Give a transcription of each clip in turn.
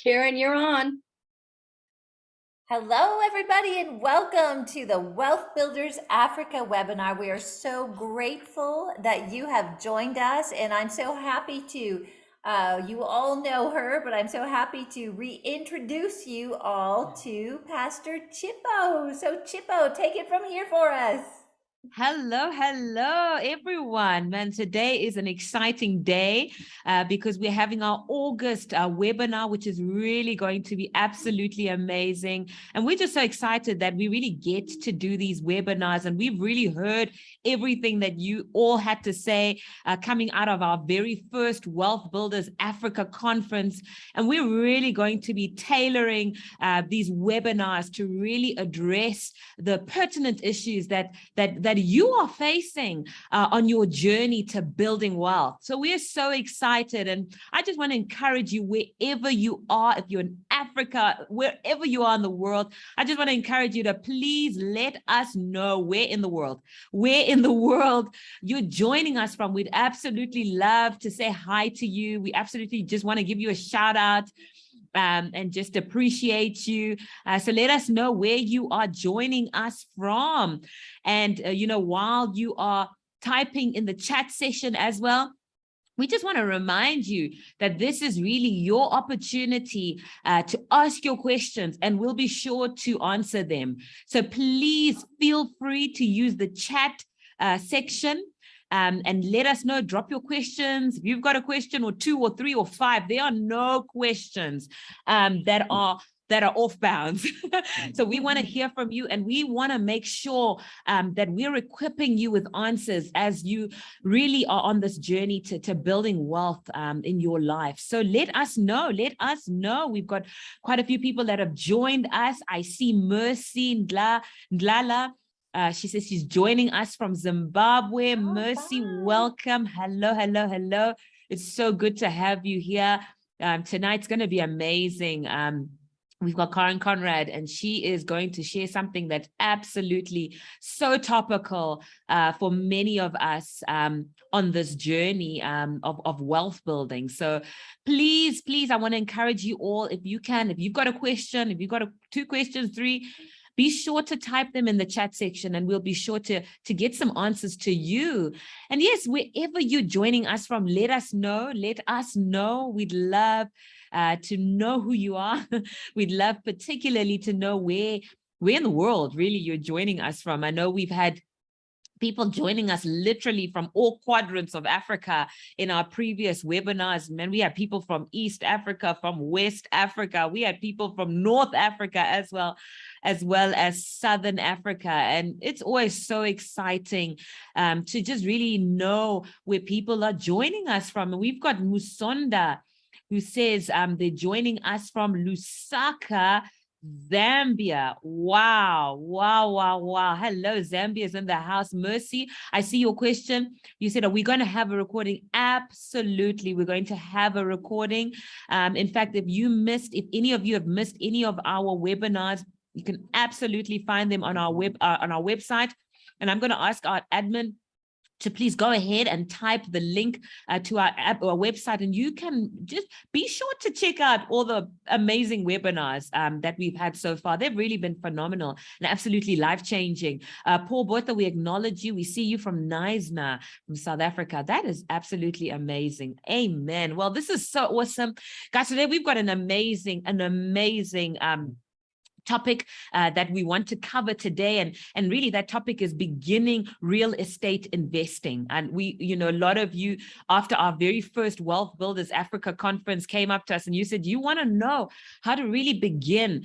Karen, you're on. Hello, everybody, and welcome to the Wealth Builders Africa webinar. We are so grateful that you have joined us, and I'm so happy to, you all know her, but I'm so happy to reintroduce you all to Pastor Chippo. So, Chippo, take it from here for us. Hello, everyone. Man, today is an exciting day because we're having our August webinar, which is really going to be absolutely amazing. And we're just so excited that we really get to do these webinars. And we've really heard everything that you all had to say coming out of our very first Wealth Builders Africa conference. And we're really going to be tailoring these webinars to really address the pertinent issues that you are facing on your journey to building wealth. So we're so excited, and I just want to encourage you wherever you are, if you're in Africa, wherever you are in the world, I just want to encourage you to please let us know where in the world you're joining us from. We'd absolutely love to say hi to you. We absolutely just want to give you a shout out. And just appreciate you. So let us know where you are joining us from. And, while you are typing in the chat session as well, we just want to remind you that this is really your opportunity to ask your questions, and we'll be sure to answer them. So please feel free to use the chat section. And let us know, drop your questions. If you've got a question or two or three or five, there are no questions that are off bounds. So we want to hear from you, and we want to make sure that we're equipping you with answers as you really are on this journey to building wealth in your life. So let us know. We've got quite a few people that have joined us. I see Mercy Ndlala. She says she's joining us from Zimbabwe. Oh, Mercy, bye. Welcome. Hello. It's so good to have you here. Tonight's going to be amazing. We've got Karen Conrad, and she is going to share something that's absolutely so topical for many of us on this journey of wealth building. So please, I want to encourage you all, if you can, if you've got a question, if you've got two questions, three, be sure to type them in the chat section, and we'll be sure to get some answers to you. And yes, wherever you're joining us from, let us know. We'd love to know who you are. We'd love particularly to know where in the world really you're joining us from. I know we've had people joining us literally from all quadrants of Africa in our previous webinars. Man, we had people from East Africa, from West Africa. We had people from North Africa as well as Southern Africa. And it's always so exciting to just really know where people are joining us from. And we've got Musonda, who says they're joining us from Lusaka, Zambia. Wow. Hello, Zambia's in the house. Mercy, I see your question. You said, are we going to have a recording? Absolutely, we're going to have a recording. In fact, if any of you have missed any of our webinars, you can absolutely find them on our website. And I'm going to ask our admin to please go ahead and type the link to our website, and you can just be sure to check out all the amazing webinars that we've had so far. They've really been phenomenal and absolutely life-changing. Paul Botha, we acknowledge you. We see you from Knysna, from South Africa. That is absolutely amazing. Amen. Well, this is so awesome. Guys, today we've got an amazing topic that we want to cover today, and really that topic is beginning real estate investing. And we, a lot of you, after our very first Wealth Builders Africa conference, came up to us and you said you want to know how to really begin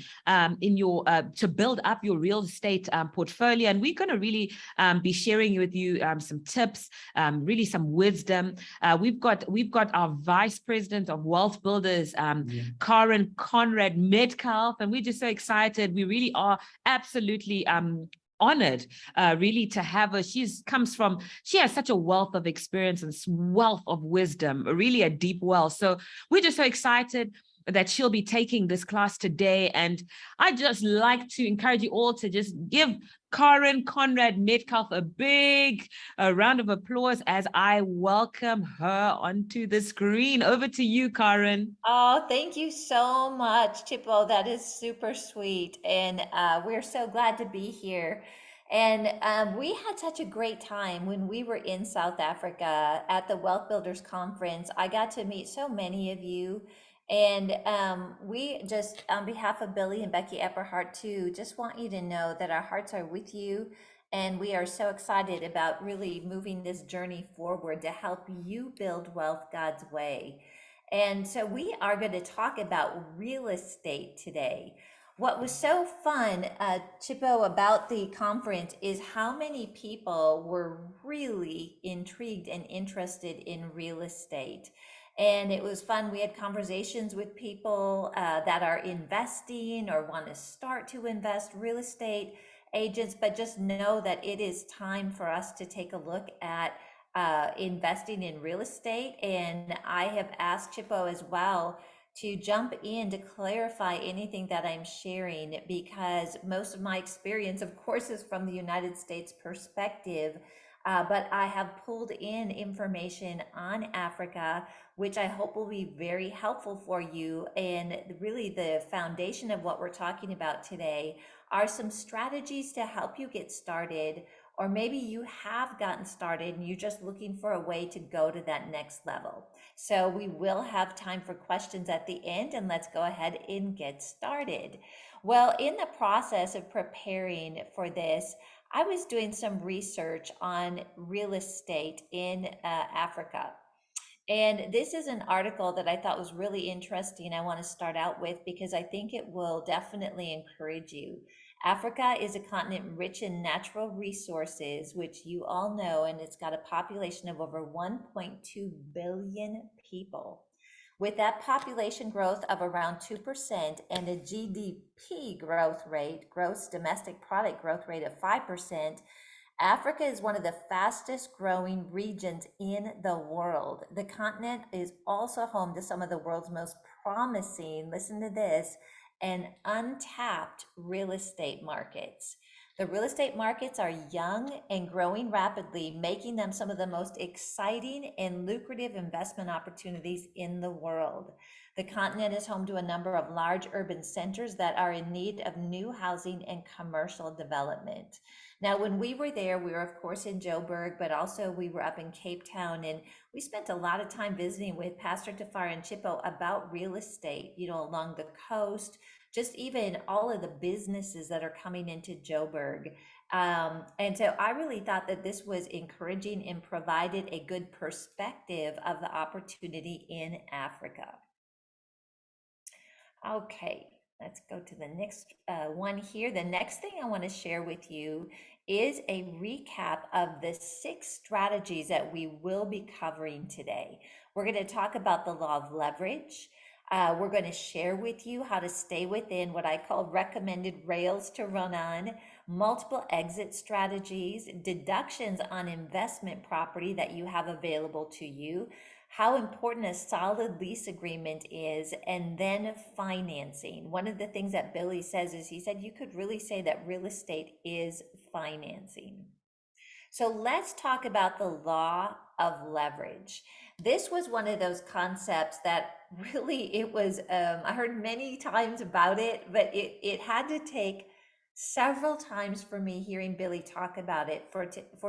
in your to build up your real estate portfolio. And we're going to really be sharing with you some tips, really some wisdom. We've got our Vice President of Wealth Builders, Karen Conrad Metcalfe, and we're just so excited. We really are absolutely honored really to have her. She has such a wealth of experience and wealth of wisdom, really a deep well. So we're just so excited that she'll be taking this class today. And I just like to encourage you all to just give Conrad Metcalfe, a big round of applause as I welcome her onto the screen. Over to you, Karen. Oh, thank you so much, Chippo. That is super sweet. And we're so glad to be here. And we had such a great time when we were in South Africa at the Wealth Builders Conference. I got to meet so many of you. And we just, on behalf of Billy and Becky Epperhart, too, just want you to know that our hearts are with you. And we are so excited about really moving this journey forward to help you build wealth God's way. And so we are going to talk about real estate today. What was so fun, Chippo, about the conference is how many people were really intrigued and interested in real estate. And it was fun. We had conversations with people that are investing or want to start to invest, real estate agents, but just know that it is time for us to take a look at investing in real estate. And I have asked Chippo as well to jump in to clarify anything that I'm sharing, because most of my experience, of course, is from the United States perspective. But I have pulled in information on Africa, which I hope will be very helpful for you. And really, the foundation of what we're talking about today are some strategies to help you get started, or maybe you have gotten started and you're just looking for a way to go to that next level. So we will have time for questions at the end, and let's go ahead and get started. Well, in the process of preparing for this, I was doing some research on real estate in Africa. And this is an article that I thought was really interesting. I want to start out with because I think it will definitely encourage you. Africa is a continent rich in natural resources, which you all know, and it's got a population of over 1.2 billion people. With that population growth of around 2% and a GDP growth rate, gross domestic product growth rate of 5%, Africa is one of the fastest growing regions in the world. The continent is also home to some of the world's most promising, listen to this, and untapped real estate markets. The real estate markets are young and growing rapidly, making them some of the most exciting and lucrative investment opportunities in the world. The continent is home to a number of large urban centers that are in need of new housing and commercial development. Now, when we were there, we were, of course, in Joburg, but also we were up in Cape Town, and we spent a lot of time visiting with Pastor Tafar and Chippo about real estate, along the coast, just even all of the businesses that are coming into Joburg. And so I really thought that this was encouraging and provided a good perspective of the opportunity in Africa. Okay, let's go to the next one here. The next thing I want to share with you is a recap of the 6 strategies that we will be covering today. We're going to talk about the law of leverage. We're going to share with you how to stay within what I call recommended rails to run on, multiple exit strategies, deductions on investment property that you have available to you, how important a solid lease agreement is, and then financing. One of the things that Billy says is, he said, you could really say that real estate is financing. So let's talk about the law of leverage. This was one of those concepts that really I heard many times about it, but it had to take several times for me hearing Billy talk about it for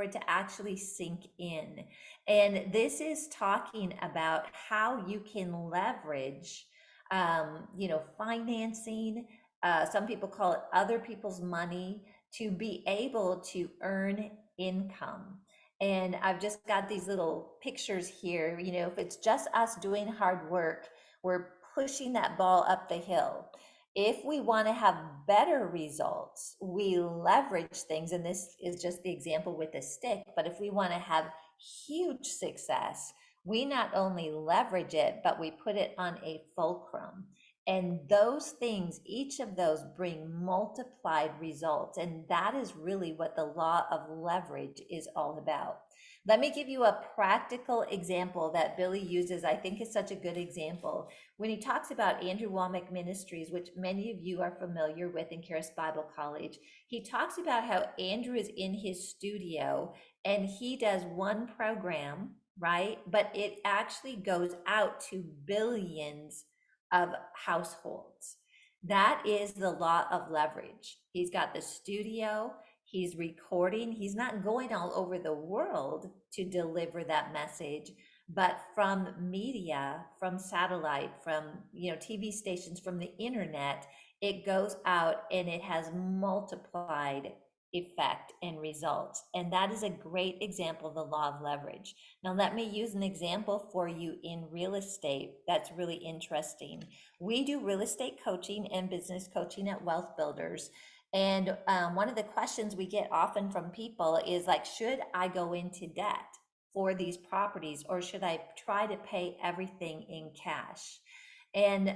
it to actually sink in. And this is talking about how you can leverage, financing. Some people call it other people's money, to be able to earn income. And I've just got these little pictures here. If it's just us doing hard work, we're pushing that ball up the hill. If we want to have better results, we leverage things. And this is just the example with the stick. But if we want to have huge success, we not only leverage it, but we put it on a fulcrum. And those things, each of those bring multiplied results. And that is really what the law of leverage is all about. Let me give you a practical example that Billy uses. I think is such a good example. When he talks about Andrew Womack Ministries, which many of you are familiar with in Charis Bible College, he talks about how Andrew is in his studio and he does one program, right? But it actually goes out to billions of households. That is the law of leverage. He's got the studio, he's recording, he's not going all over the world to deliver that message, but from media, from satellite, from TV stations, from the internet, it goes out and it has multiplied effect and results. And that is a great example of the law of leverage. Now, let me use an example for you in real estate that's really interesting. We do real estate coaching and business coaching at Wealth Builders. And one of the questions we get often from people is like, should I go into debt for these properties or should I try to pay everything in cash? And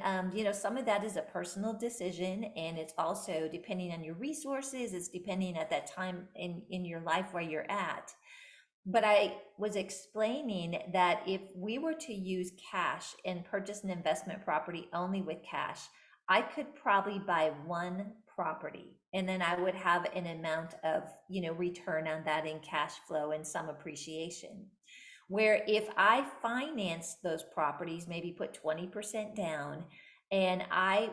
some of that is a personal decision, and it's also depending on your resources. It's depending at that time in your life where you're at. But I was explaining that if we were to use cash and purchase an investment property only with cash, I could probably buy one property and then I would have an amount of, return on that in cash flow and some appreciation. Where if I finance those properties, maybe put 20% down, and I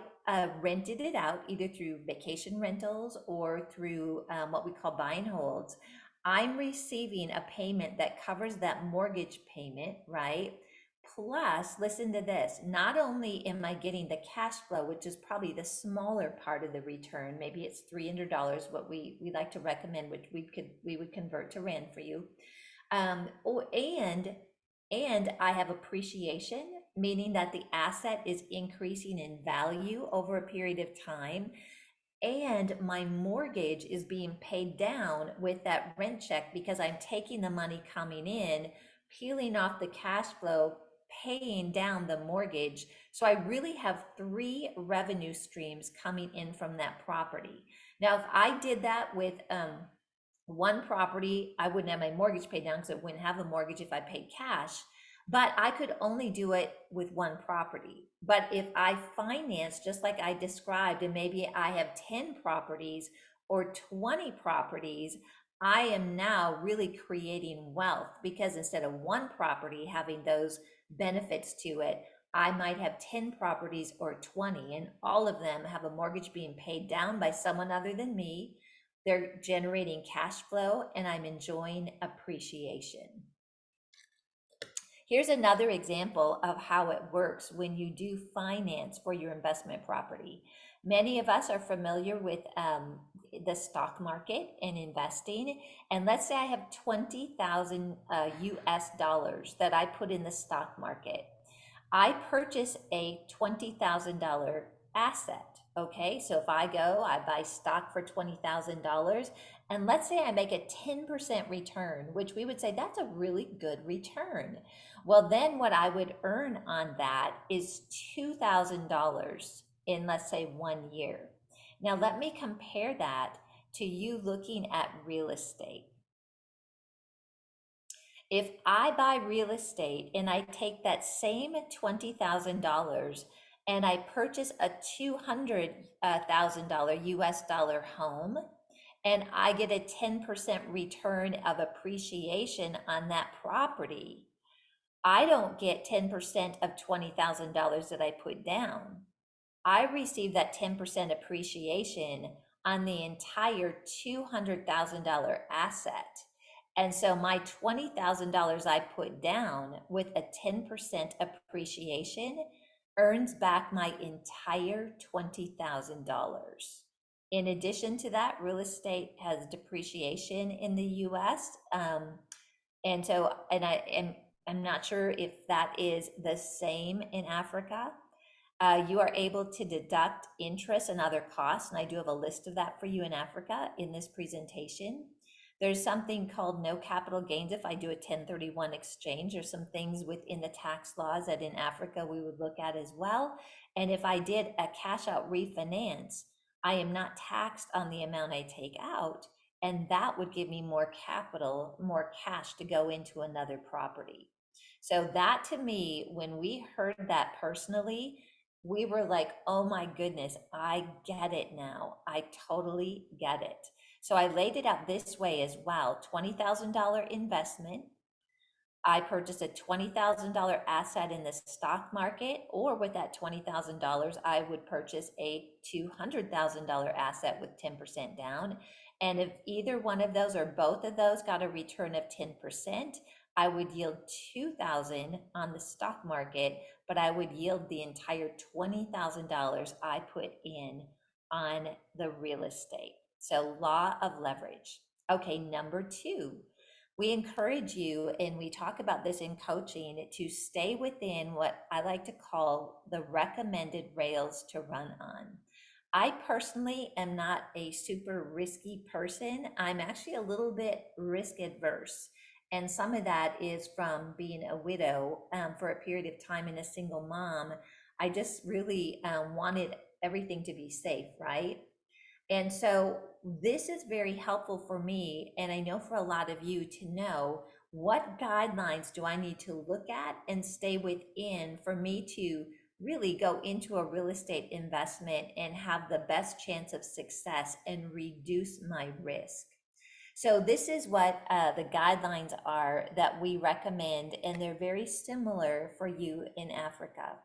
rented it out either through vacation rentals or through what we call buy and holds, I'm receiving a payment that covers that mortgage payment, right? Plus, listen to this, not only am I getting the cash flow, which is probably the smaller part of the return, maybe it's $300, what we like to recommend, which we would convert to rent for you. And I have appreciation, meaning that the asset is increasing in value over a period of time. And my mortgage is being paid down with that rent check because I'm taking the money coming in, peeling off the cash flow, paying down the mortgage. So I really have 3 revenue streams coming in from that property. Now, if I did that with one property, I wouldn't have my mortgage paid down because I wouldn't have a mortgage if I paid cash. But I could only do it with one property. But if I finance, just like I described, and maybe I have 10 properties or 20 properties, I am now really creating wealth because instead of one property having those benefits to it, I might have 10 properties or 20, and all of them have a mortgage being paid down by someone other than me. They're generating cash flow, and I'm enjoying appreciation. Here's another example of how it works when you do finance for your investment property. Many of us are familiar with the stock market and investing. And let's say I have 20,000 US dollars that I put in the stock market. I purchase a $20,000 asset. Okay, so if I buy stock for $20,000, and let's say I make a 10% return, which we would say that's a really good return. Well, then what I would earn on that is $2,000 in, let's say, 1 year. Now, let me compare that to you looking at real estate. If I buy real estate and I take that same $20,000 and I purchase a $200,000 US dollar home, and I get a 10% return of appreciation on that property, I don't get 10% of $20,000 that I put down. I receive that 10% appreciation on the entire $200,000 asset. And so my $20,000 I put down with a 10% appreciation earns back my entire $20,000. In addition to that, real estate has depreciation in the US. I'm not sure if that is the same in Africa. You are able to deduct interest and other costs, and I do have a list of that for you in Africa in this presentation. There's something called no capital gains if I do a 1031 exchange. There's some things within the tax laws that in Africa we would look at as well. And if I did a cash out refinance, I am not taxed on the amount I take out. And that would give me more capital, more cash to go into another property. So that to me, when we heard that personally, we were like, oh my goodness, I get it now. I totally get it. So I laid it out this way as well. $20,000 investment. I purchased a $20,000 asset in the stock market, or with that $20,000, I would purchase a $200,000 asset with 10% down. And if either one of those or both of those got a return of 10%, I would yield 2,000 on the stock market, but I would yield the entire $20,000 I put in on the real estate. So law of leverage. Okay, number two, we encourage you, and we talk about this in coaching, to stay within what I like to call the recommended rails to run on. I personally am not a super risky person. I'm actually a little bit risk adverse. And some of that is from being a widow for a period of time and a single mom. I just really wanted everything to be safe, right? And so this is very helpful for me, and I know for a lot of you to know what guidelines do I need to look at and stay within for me to really go into a real estate investment and have the best chance of success and reduce my risk. So this is what the guidelines are that we recommend, and they're very similar for you in Africa.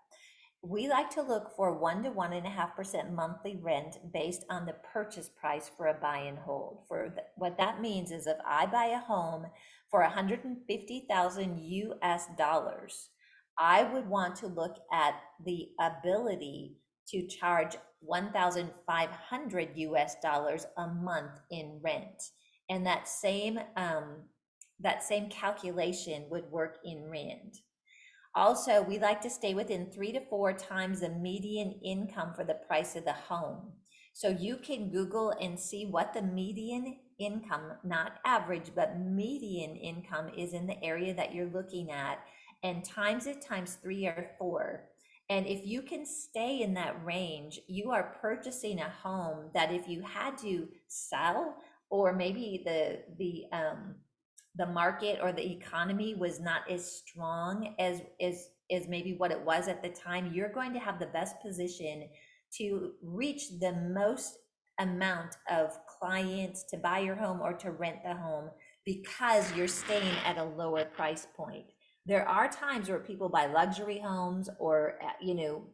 We like to look for 1 to 1.5% monthly rent based on the purchase price for a buy and hold. What that means is if I buy a home for 150,000 US dollars, I would want to look at the ability to charge 1,500 US dollars a month in rent. And that same calculation would work in rent. Also, we like to stay within 3 to 4 times the median income for the price of the home. So you can Google and see what the median income, not average, but median income is in the area that you're looking at, and times it times 3 or 4. And if you can stay in that range, you are purchasing a home that if you had to sell, or maybe the market or the economy was not as strong as maybe what it was at the time, you're going to have the best position to reach the most amount of clients to buy your home or to rent the home because you're staying at a lower price point. There are times where people buy luxury homes or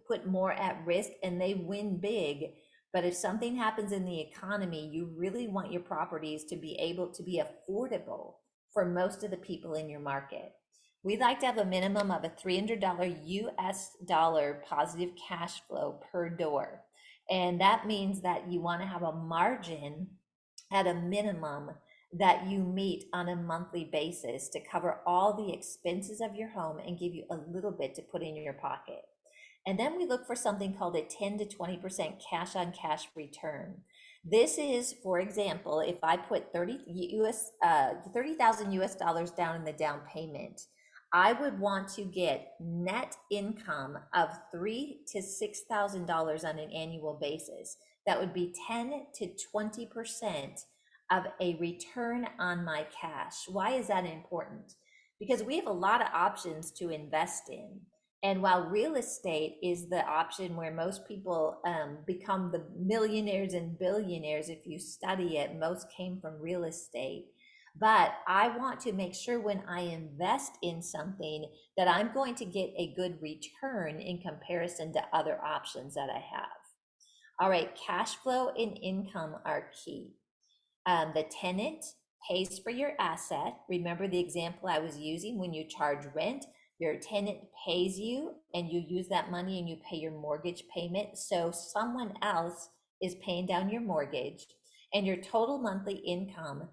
put more at risk and they win big. But if something happens in the economy, you really want your properties to be able to be affordable for most of the people in your market. We'd like to have a minimum of a $300 US dollar positive cash flow per door. And that means that you want to have a margin at a minimum that you meet on a monthly basis to cover all the expenses of your home and give you a little bit to put in your pocket. And then we look for something called a 10 to 20% cash on cash return. This is, for example, if I put 30,000 US dollars down in the down payment, I would want to get net income of $3,000 to $6,000 on an annual basis. That would be 10 to 20% of a return on my cash. Why is that important? Because we have a lot of options to invest in. And while real estate is the option where most people become the millionaires and billionaires, if you study it, most came from real estate. But I want to make sure when I invest in something that I'm going to get a good return in comparison to other options that I have. All right, cash flow and income are key. The tenant pays for your asset. Remember the example I was using when you charge rent. Your tenant pays you and you use that money and you pay your mortgage payment. So someone else is paying down your mortgage, and your total monthly income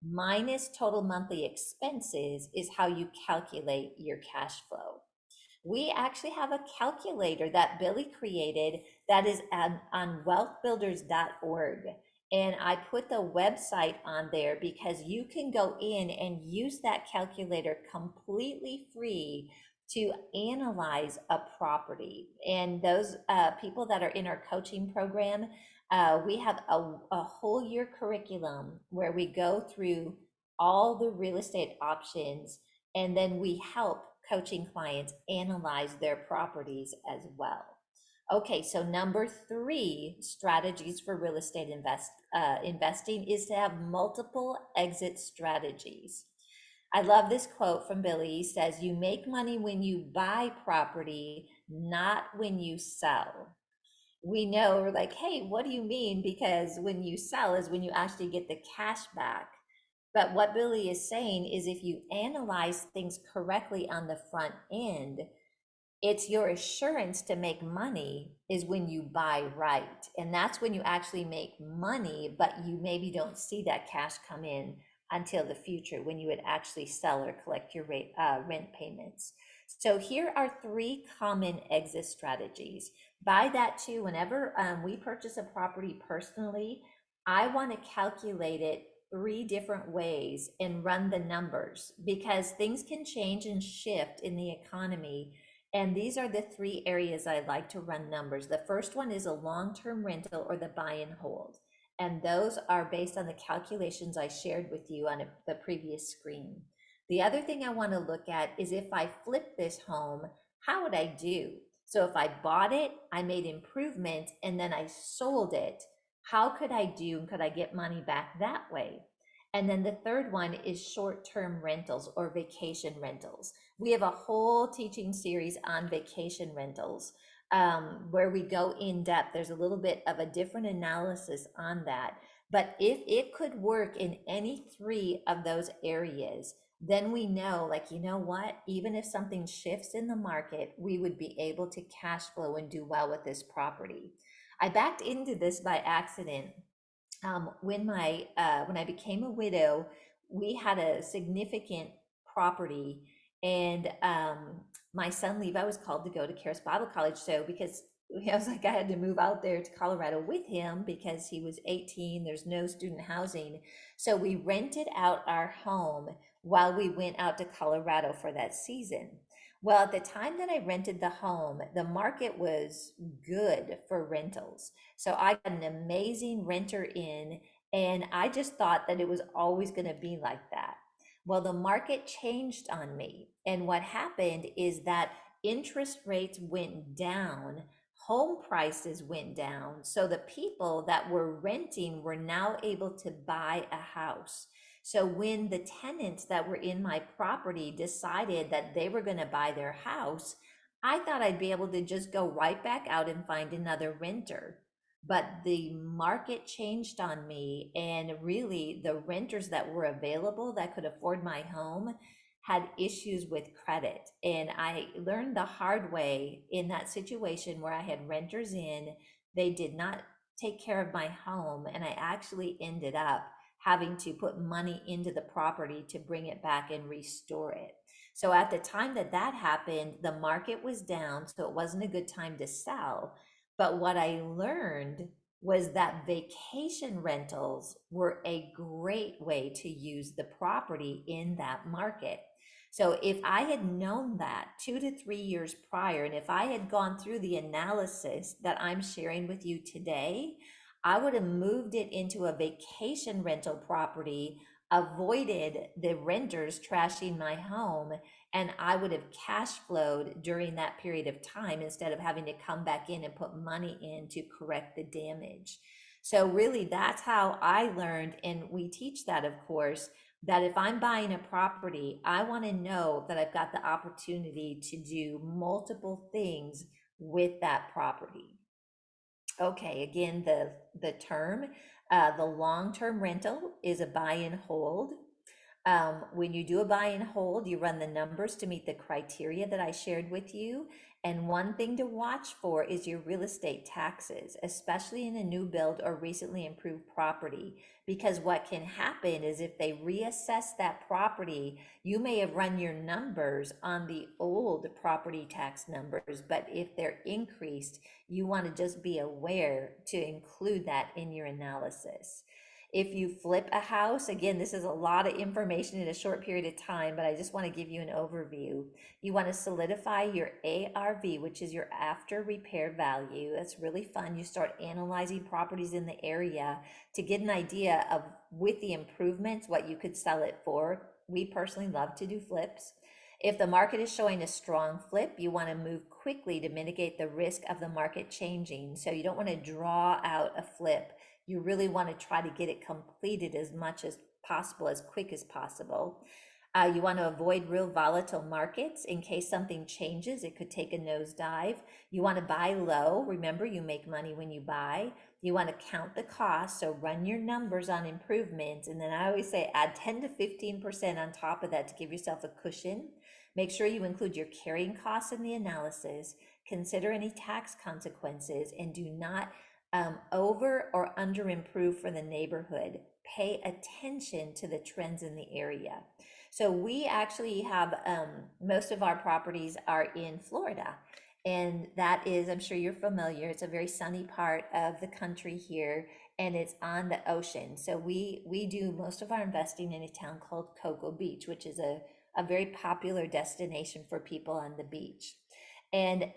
minus total monthly expenses is how you calculate your cash flow. We actually have a calculator that Billy created that is on wealthbuilders.org. And I put the website on there because you can go in and use that calculator completely free to analyze a property. And those people that are in our coaching program, we have a whole year curriculum where we go through all the real estate options, and then we help coaching clients analyze their properties as well. Okay, so number three strategies for real estate investing is to have multiple exit strategies. I love this quote from Billy. He says, "You make money when you buy property, not when you sell." We know, we're like, hey, what do you mean? Because when you sell is when you actually get the cash back. But what Billy is saying is if you analyze things correctly on the front end, it's your assurance to make money is when you buy right. And that's when you actually make money, but you maybe don't see that cash come in until the future when you would actually sell or collect your rent payments. So here are three common exit strategies. By that too, whenever we purchase a property personally, I want to calculate it three different ways and run the numbers because things can change and shift in the economy, and these are the three areas I like to run numbers. The first one is a long-term rental or the buy and hold. And those are based on the calculations I shared with you on the previous screen. The other thing I want to look at is if I flip this home, how would I do? So if I bought it, I made improvements, and then I sold it, how could I do and could I get money back that way? And then the third one is short-term rentals or vacation rentals. We have a whole teaching series on vacation rentals where we go in depth. There's a little bit of a different analysis on that. But if it could work in any three of those areas, then we know, like, you know what, even if something shifts in the market, we would be able to cash flow and do well with this property. I backed into this by accident. When I became a widow, we had a significant property, and my son Levi was called to go to Charis Bible College. So because I was like, I had to move out there to Colorado with him because he was 18. There's no student housing, so we rented out our home while we went out to Colorado for that season. Well, at the time that I rented the home, the market was good for rentals. So I got an amazing renter in, and I just thought that it was always going to be like that. Well, the market changed on me. And what happened is that interest rates went down, home prices went down. So the people that were renting were now able to buy a house. So when the tenants that were in my property decided that they were going to buy their house, I thought I'd be able to just go right back out and find another renter. But the market changed on me, and really the renters that were available that could afford my home had issues with credit. And I learned the hard way in that situation where I had renters in, they did not take care of my home, and I actually ended up having to put money into the property to bring it back and restore it. So at the time that that happened, the market was down, so it wasn't a good time to sell. But what I learned was that vacation rentals were a great way to use the property in that market. So if I had known that 2 to 3 years prior, and if I had gone through the analysis that I'm sharing with you today, I would have moved it into a vacation rental property, avoided the renters trashing my home, and I would have cash flowed during that period of time instead of having to come back in and put money in to correct the damage. So really that's how I learned, and we teach that, of course, that if I'm buying a property, I want to know that I've got the opportunity to do multiple things with that property. Okay, again, the term, the long-term rental is a buy and hold. When you do a buy and hold, you run the numbers to meet the criteria that I shared with you. And one thing to watch for is your real estate taxes, especially in a new build or recently improved property. Because what can happen is if they reassess that property, you may have run your numbers on the old property tax numbers, but if they're increased, you want to just be aware to include that in your analysis. If you flip a house, again, this is a lot of information in a short period of time, but I just want to give you an overview. You want to solidify your ARV, which is your after repair value. That's really fun. You start analyzing properties in the area to get an idea of, with the improvements, what you could sell it for. We personally love to do flips. If the market is showing a strong flip, you want to move quickly to mitigate the risk of the market changing. So you don't want to draw out a flip. You really want to try to get it completed as much as possible, as quick as possible. You want to avoid real volatile markets in case something changes. It could take a nosedive. You want to buy low. Remember, you make money when you buy. You want to count the cost. So run your numbers on improvements. And then I always say add 10 to 15% on top of that to give yourself a cushion. Make sure you include your carrying costs in the analysis. Consider any tax consequences and do not over or under improve for the neighborhood. Pay attention to the trends in the area. So we actually have most of our properties are in Florida. And that is, I'm sure you're familiar, it's a very sunny part of the country here, and it's on the ocean. So we do most of our investing in a town called Cocoa Beach, which is a very popular destination for people on the beach. And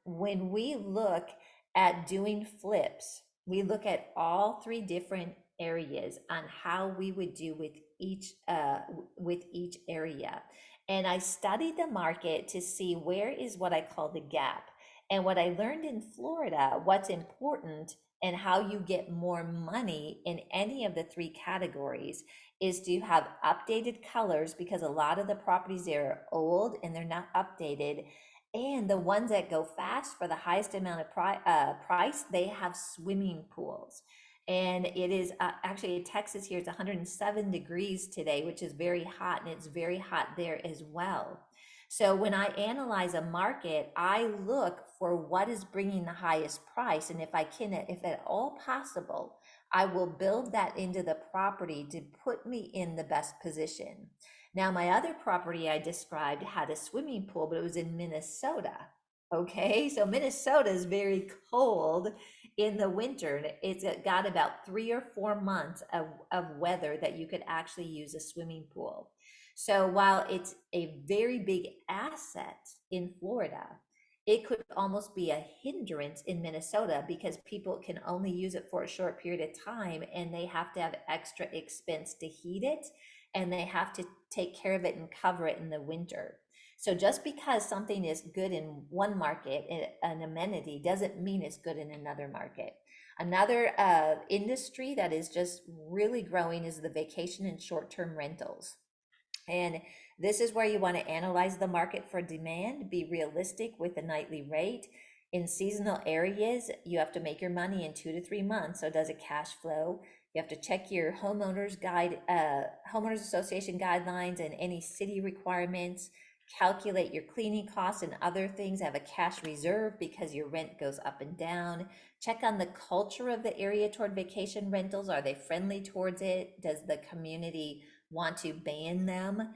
when we look at doing flips, we look at all three different areas on how we would do with each area. And I studied the market to see where is what I call the gap. And what I learned in Florida, what's important and how you get more money in any of the three categories is to have updated colors, because a lot of the properties there are old and they're not updated. And the ones that go fast for the highest amount of price, they have swimming pools. And it is actually in Texas here, it's 107 degrees today, which is very hot, and it's very hot there as well. So when I analyze a market, I look for what is bringing the highest price. And if I can, if at all possible, I will build that into the property to put me in the best position. Now, my other property I described had a swimming pool, but it was in Minnesota. Okay, so Minnesota is very cold in the winter. It's got about 3 or 4 months of weather that you could actually use a swimming pool. So while it's a very big asset in Florida, it could almost be a hindrance in Minnesota because people can only use it for a short period of time, and they have to have extra expense to heat it, and they have to take care of it and cover it in the winter. So just because something is good in one market, an amenity, doesn't mean it's good in another market. Another industry that is just really growing is the vacation and short-term rentals. And this is where you want to analyze the market for demand, be realistic with the nightly rate. In seasonal areas, you have to make your money in 2 to 3 months. So does it cash flow? You have to check your homeowners association guidelines and any city requirements. Calculate your cleaning costs and other things. Have a cash reserve because your rent goes up and down. Check on the culture of the area toward vacation rentals. Are they friendly towards it? Does the community want to ban them?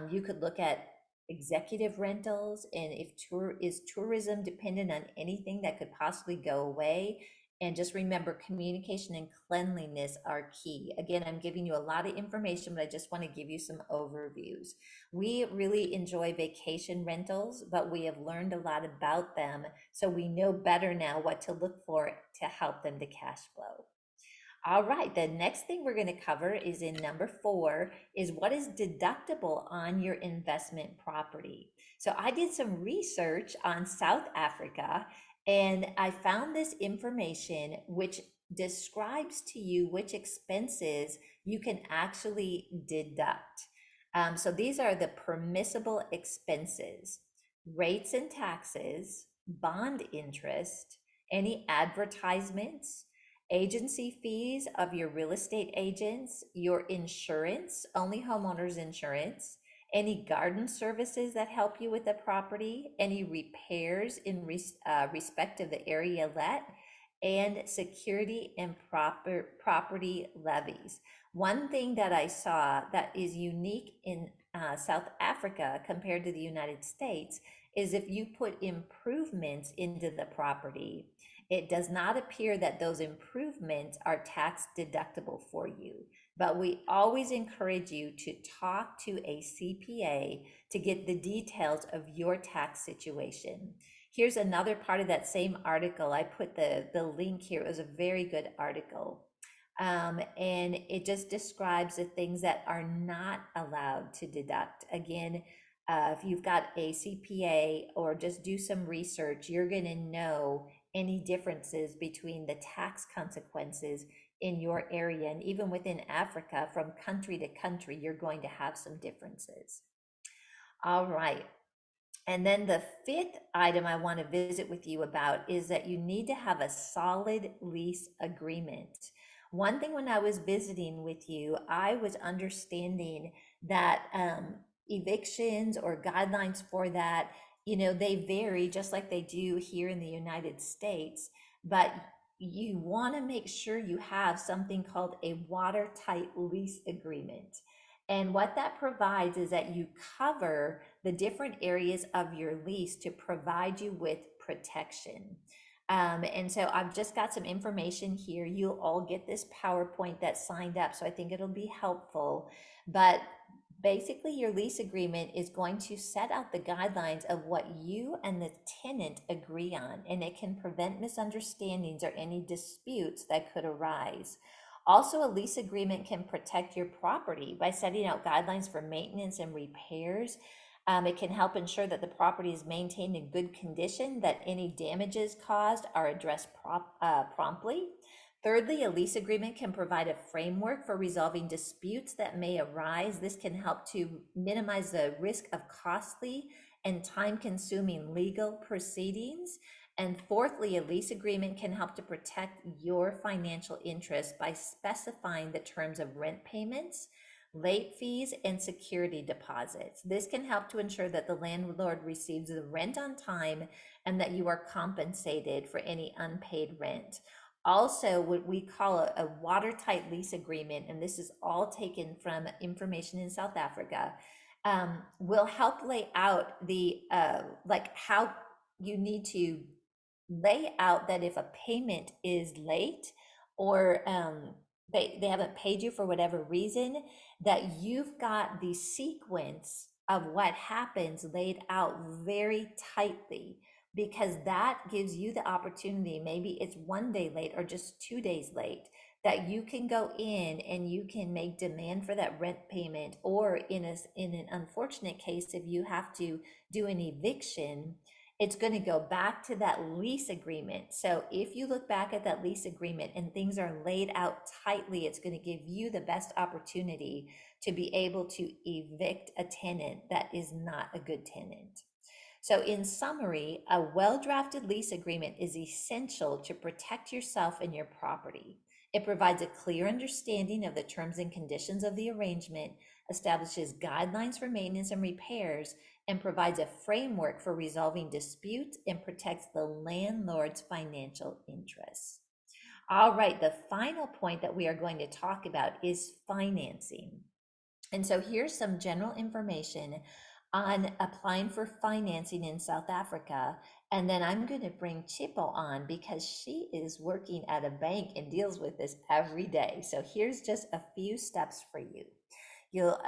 You could look at executive rentals, and if is tourism dependent on anything that could possibly go away. And just remember, communication and cleanliness are key. Again, I'm giving you a lot of information, but I just want to give you some overviews. We really enjoy vacation rentals, but we have learned a lot about them, so we know better now what to look for to help them to cash flow. All right, the next thing we're going to cover is in number 4 is what is deductible on your investment property. So I did some research on South Africa, and I found this information which describes to you which expenses you can actually deduct. So these are the permissible expenses: rates and taxes, bond interest, any advertisements, agency fees of your real estate agents, your insurance, only homeowners insurance, any garden services that help you with the property, any repairs in respect of the area let, and security and property levies. One thing that I saw that is unique in South Africa compared to the United States is if you put improvements into the property, it does not appear that those improvements are tax deductible for you. But we always encourage you to talk to a CPA to get the details of your tax situation. Here's another part of that same article. I put the link here. It was a very good article. And it just describes the things that are not allowed to deduct. Again, if you've got a CPA or just do some research, you're going to know any differences between the tax consequences in your area. And even within Africa, from country to country, you're going to have some differences. All right. And then the fifth item I want to visit with you about is that you need to have a solid lease agreement. One thing when I was visiting with you, I was understanding that evictions or guidelines for that, they vary just like they do here in the United States, but you want to make sure you have something called a watertight lease agreement. And what that provides is that you cover the different areas of your lease to provide you with protection. And so I've just got some information here. You'll all get this PowerPoint that's signed up, so I think it'll be helpful. But basically, your lease agreement is going to set out the guidelines of what you and the tenant agree on, and it can prevent misunderstandings or any disputes that could arise. Also, a lease agreement can protect your property by setting out guidelines for maintenance and repairs. It can help ensure that the property is maintained in good condition, that any damages caused are addressed promptly. Thirdly, a lease agreement can provide a framework for resolving disputes that may arise. This can help to minimize the risk of costly and time-consuming legal proceedings. And fourthly, a lease agreement can help to protect your financial interests by specifying the terms of rent payments, late fees, and security deposits. This can help to ensure that the landlord receives the rent on time and that you are compensated for any unpaid rent. Also, what we call a watertight lease agreement, and this is all taken from information in South Africa, will help lay out the like how you need to lay out that if a payment is late or they haven't paid you for whatever reason, that you've got the sequence of what happens laid out very tightly, because that gives you the opportunity, maybe it's 1 day late or just 2 days late, that you can go in and you can make demand for that rent payment, or in an unfortunate case, if you have to do an eviction, it's going to go back to that lease agreement. So if you look back at that lease agreement and things are laid out tightly, it's going to give you the best opportunity to be able to evict a tenant that is not a good tenant. So in summary, a well-drafted lease agreement is essential to protect yourself and your property. It provides a clear understanding of the terms and conditions of the arrangement, establishes guidelines for maintenance and repairs, and provides a framework for resolving disputes and protects the landlord's financial interests. All right, the final point that we are going to talk about is financing. And so here's some general information on applying for financing in South Africa. And then I'm going to bring Chipo on because she is working at a bank and deals with this every day. So here's just a few steps for you. You'll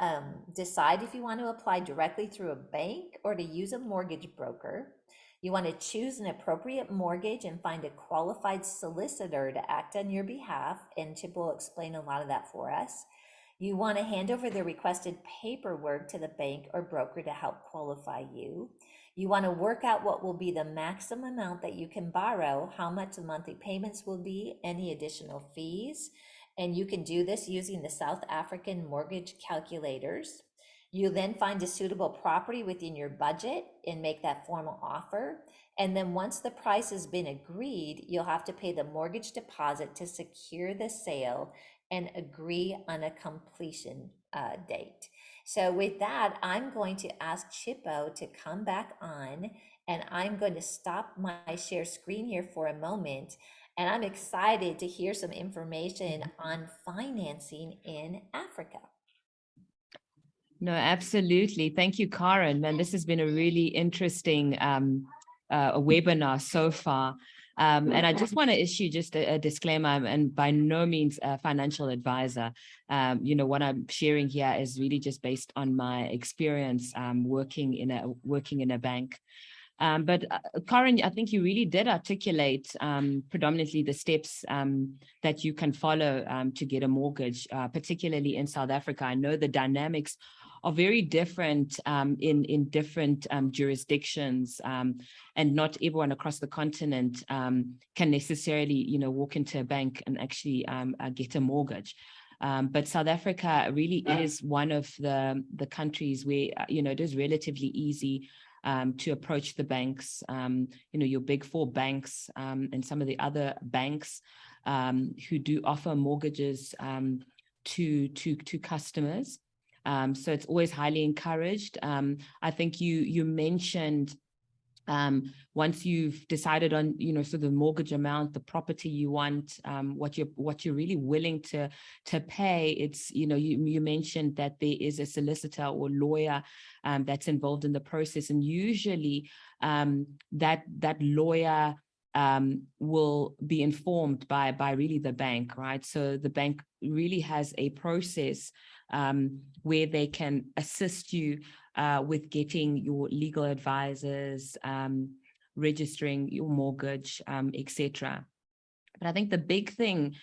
decide if you want to apply directly through a bank or to use a mortgage broker. You want to choose an appropriate mortgage and find a qualified solicitor to act on your behalf, and Chip will explain a lot of that for us. You want to hand over the requested paperwork to the bank or broker to help qualify you. You want to work out what will be the maximum amount that you can borrow, how much the monthly payments will be, any additional fees. And you can do this using the South African mortgage calculators. You then find a suitable property within your budget and make that formal offer. And then once the price has been agreed, you'll have to pay the mortgage deposit to secure the sale and agree on a completion date. So with that, I'm going to ask Chippo to come back on, and I'm going to stop my share screen here for a moment. And I'm excited to hear some information on financing in Africa. No, absolutely. Thank you, Karen. Man, this has been a really interesting a webinar so far. And I just want to issue just a disclaimer, and by no means a financial advisor. What I'm sharing here is really just based on my experience working in a bank. But Karen, I think you really did articulate predominantly the steps that you can follow to get a mortgage, particularly in South Africa. I know the dynamics are very different in different jurisdictions, and not everyone across the continent can necessarily, walk into a bank and actually get a mortgage. But South Africa really is one of the countries where, it is relatively easy to approach the banks, your big four banks and some of the other banks who do offer mortgages to customers. So it's always highly encouraged. I think you mentioned once you've decided on, sort of the mortgage amount, the property you want, what you're really willing to pay, it's, you mentioned that there is a solicitor or lawyer that's involved in the process. And usually that lawyer will be informed by really the bank, right? So the bank really has a process where they can assist you with getting your legal advisors, registering your mortgage, etc. But I think the big thing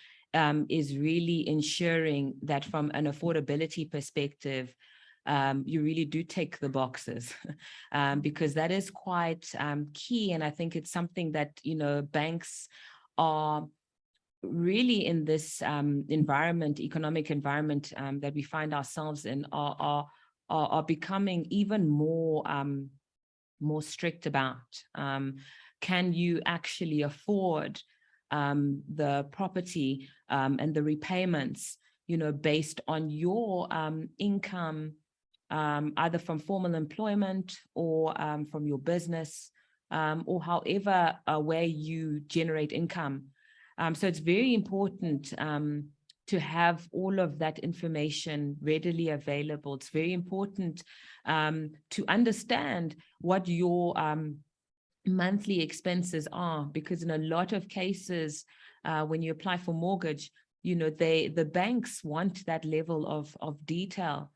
is really ensuring that from an affordability perspective, you really do tick the boxes because that is quite key. And I think it's something that, banks are really in this economic environment that we find ourselves in are becoming even more strict about. Can you actually afford the property and the repayments, based on your income, either from formal employment or from your business, or however way you generate income. So it's very important to have all of that information readily available. It's very important to understand what your monthly expenses are, because in a lot of cases, when you apply for mortgage, the banks want that level of detail.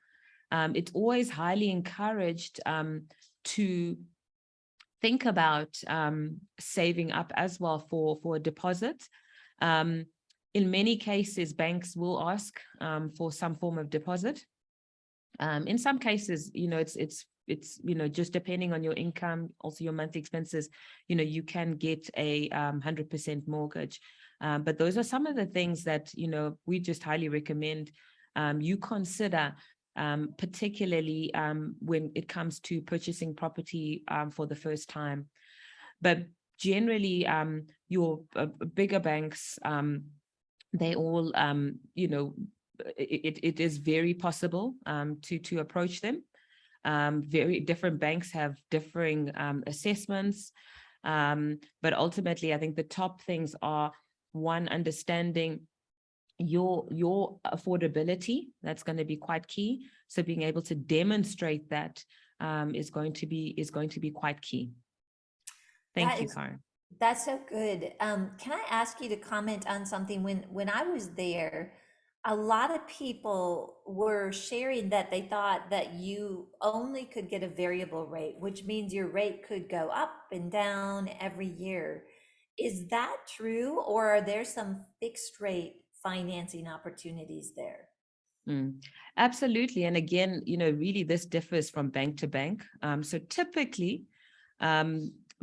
It's always highly encouraged to think about saving up as well for a deposit. In many cases, banks will ask for some form of deposit. In some cases, it's just depending on your income, also your monthly expenses, you can get a 100% mortgage. But those are some of the things that, we just highly recommend you consider, particularly when it comes to purchasing property for the first time. But generally, your bigger banks, they all, it is very possible to approach them. Very different banks have differing assessments, but ultimately, I think the top things are, one, understanding your affordability. That's going to be quite key. So being able to demonstrate that is going to be quite key. Thank you, Karen. That's so good. Can I ask you to comment on something? When I was there, a lot of people were sharing that they thought that you only could get a variable rate, which means your rate could go up and down every year. Is that true, or are there some fixed rate financing opportunities there? Absolutely. And again, really this differs from bank to bank. So typically,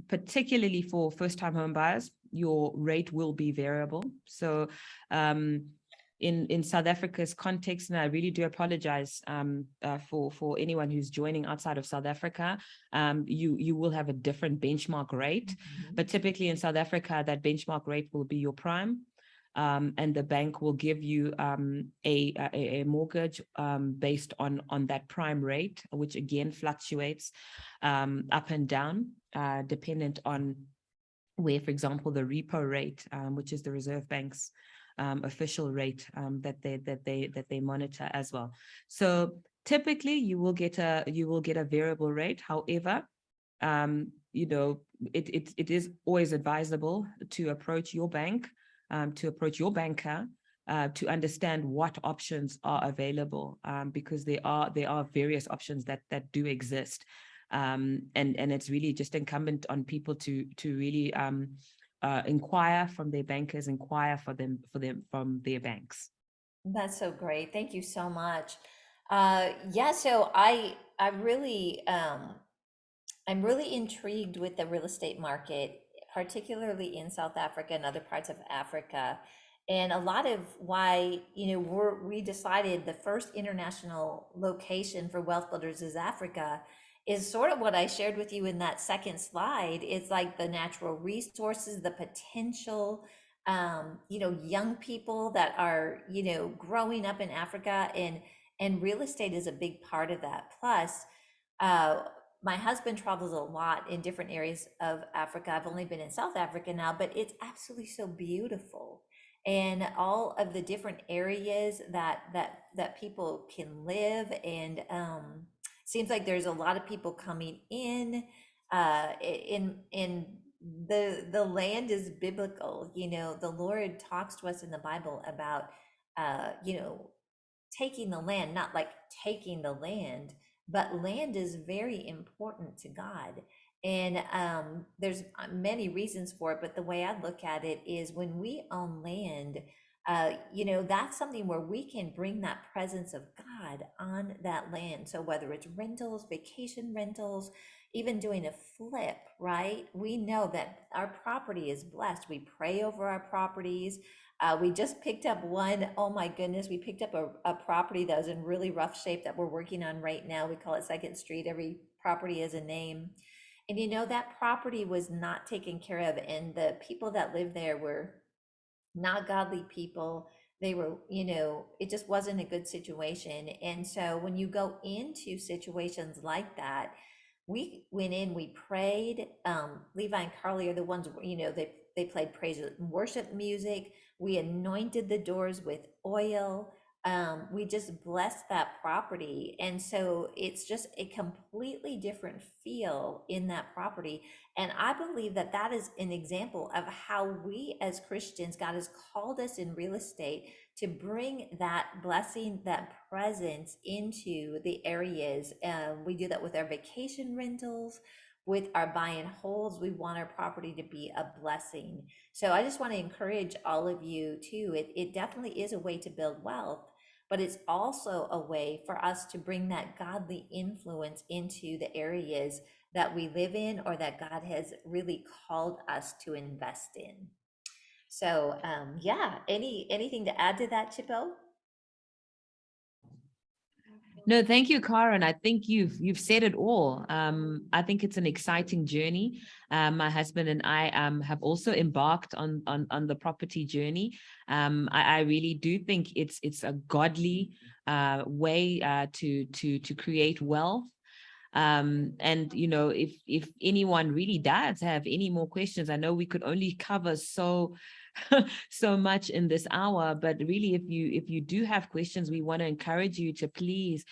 particularly for first-time home buyers, your rate will be variable. So in South Africa's context, and I really do apologize for anyone who's joining outside of South Africa, you will have a different benchmark rate. But typically in South Africa, that benchmark rate will be your prime. And the bank will give you a mortgage based on that prime rate, which again fluctuates up and down, dependent on where, for example, the repo rate, which is the Reserve Bank's official rate that they monitor as well. So typically, you will get a variable rate. However, it is always advisable to approach your bank, to approach your banker, to understand what options are available, because there are various options that do exist, and it's really just incumbent on people to really inquire from their bankers, inquire from their banks. That's so great. Thank you so much. Yeah, so I really I'm really intrigued with the real estate market, particularly in South Africa and other parts of Africa. And a lot of why, we decided the first international location for Wealth Builders is Africa is sort of what I shared with you in that second slide. It's like the natural resources, the potential, young people that are, growing up in Africa, and real estate is a big part of that. Plus, uh, my husband travels a lot in different areas of Africa. I've only been in South Africa now, but it's absolutely so beautiful. And all of the different areas that people can live, and seems like there's a lot of people coming in. In the land is biblical. The Lord talks to us in the Bible about taking the land, not like taking the land, but land is very important to God. And there's many reasons for it, but the way I look at it is when we own land, that's something where we can bring that presence of God on that land. So whether it's rentals, vacation rentals, even doing a flip, right? We know that our property is blessed. We pray over our properties. We just picked up one. Oh my goodness, we picked up a property that was in really rough shape that we're working on right now. We call it Second Street. Every property has a name. And that property was not taken care of. And the people that lived there were not godly people. They were, it just wasn't a good situation. And so when you go into situations like that, we went in, we prayed. Levi and Carly are the ones, they played praise and worship music. We anointed the doors with oil. We just blessed that property. And so it's just a completely different feel in that property. And I believe that that is an example of how we as Christians, God has called us in real estate to bring that blessing, that presence into the areas. We do that with our vacation rentals, with our buy and holds. We want our property to be a blessing. So I just want to encourage all of you too. It definitely is a way to build wealth, but it's also a way for us to bring that godly influence into the areas that we live in, or that God has really called us to invest in. So yeah, anything to add to that, Chippo? No, thank you, Karen. I think you've said it all. I think it's an exciting journey. My husband and I have also embarked on the property journey. I really do think it's a godly way to create wealth. And if anyone really does have any more questions, I know we could only cover so much in this hour, but really if you do have questions, we want to encourage you to please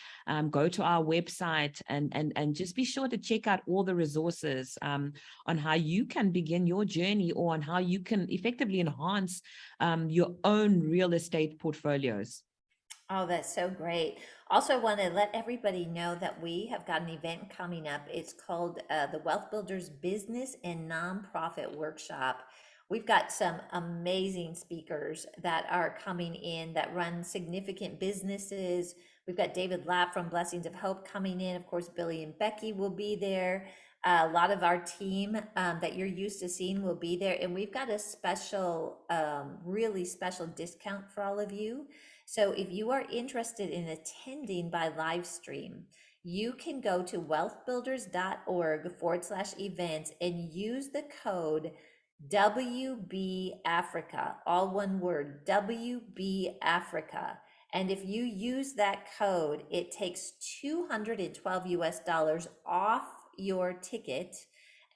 go to our website and just be sure to check out all the resources on how you can begin your journey, or on how you can effectively enhance your own real estate portfolios. Oh, that's so great. Also, I want to let everybody know that we have got an event coming up. It's called the Wealth Builders Business and Nonprofit Workshop. We've got some amazing speakers that are coming in that run significant businesses. We've got David Lapp from Blessings of Hope coming in. Of course, Billy and Becky will be there. A lot of our team that you're used to seeing will be there, and we've got a special, really special discount for all of you. So if you are interested in attending by live stream, you can go to wealthbuilders.org/events and use the code WB Africa, all one word, WB Africa. And if you use that code, it takes $212 off your ticket,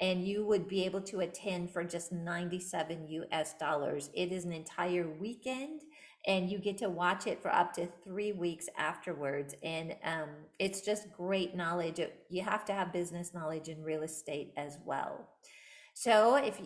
and you would be able to attend for just $97. It is an entire weekend, and you get to watch it for up to 3 weeks afterwards. And it's just great knowledge. You have to have business knowledge in real estate as well. So if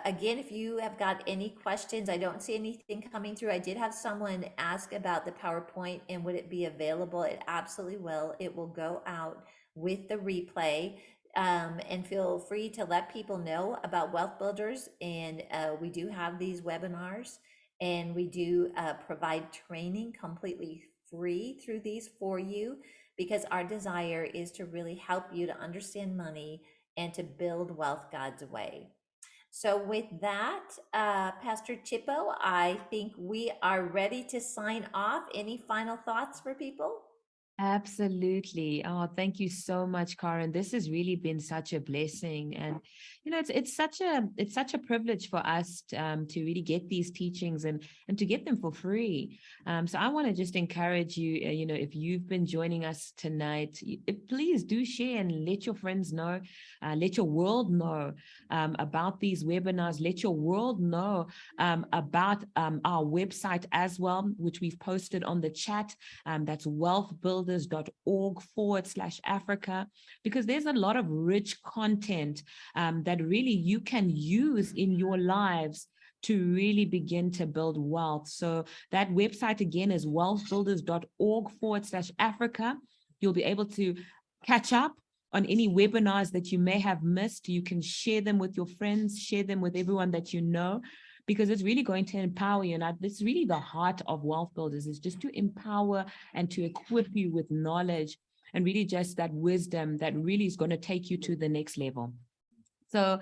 again, if you have got any questions, I don't see anything coming through. I did have someone ask about the PowerPoint and would it be available? It absolutely will. It will go out with the replay. And feel free to let people know about Wealth Builders. And we do have these webinars, and we do provide training completely free through these for you, because our desire is to really help you to understand money and to build wealth God's way. So with that, Pastor Chippo, I think we are ready to sign off. Any final thoughts for people? Absolutely. Oh, thank you so much, Karen. This has really been such a blessing, and it's such a privilege for us to really get these teachings and to get them for free. So I want to just encourage you. If you've been joining us tonight, please do share and let your friends know, let your world know about these webinars. Let your world know about our website as well, which we've posted on the chat. That's wealthbuilders.org/Africa, because there's a lot of rich content that really you can use in your lives to really begin to build wealth. So that website again is wealthbuilders.org/Africa. You'll be able to catch up on any webinars that you may have missed. You can share them with your friends, share them with everyone that you know, because it's really going to empower you. And this is really the heart of Wealth Builders, is just to empower and to equip you with knowledge and really just that wisdom that really is going to take you to the next level. So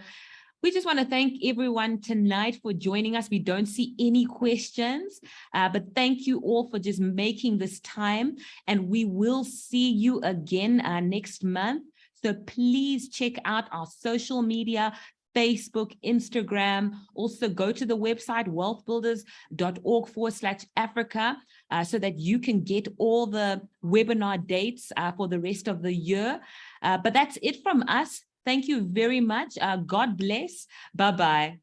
we just want to thank everyone tonight for joining us. We don't see any questions, but thank you all for just making this time. And we will see you again next month. So please check out our social media, Facebook, Instagram. Also go to the website, wealthbuilders.org/Africa, so that you can get all the webinar dates for the rest of the year. But that's it from us. Thank you very much. God bless. Bye-bye.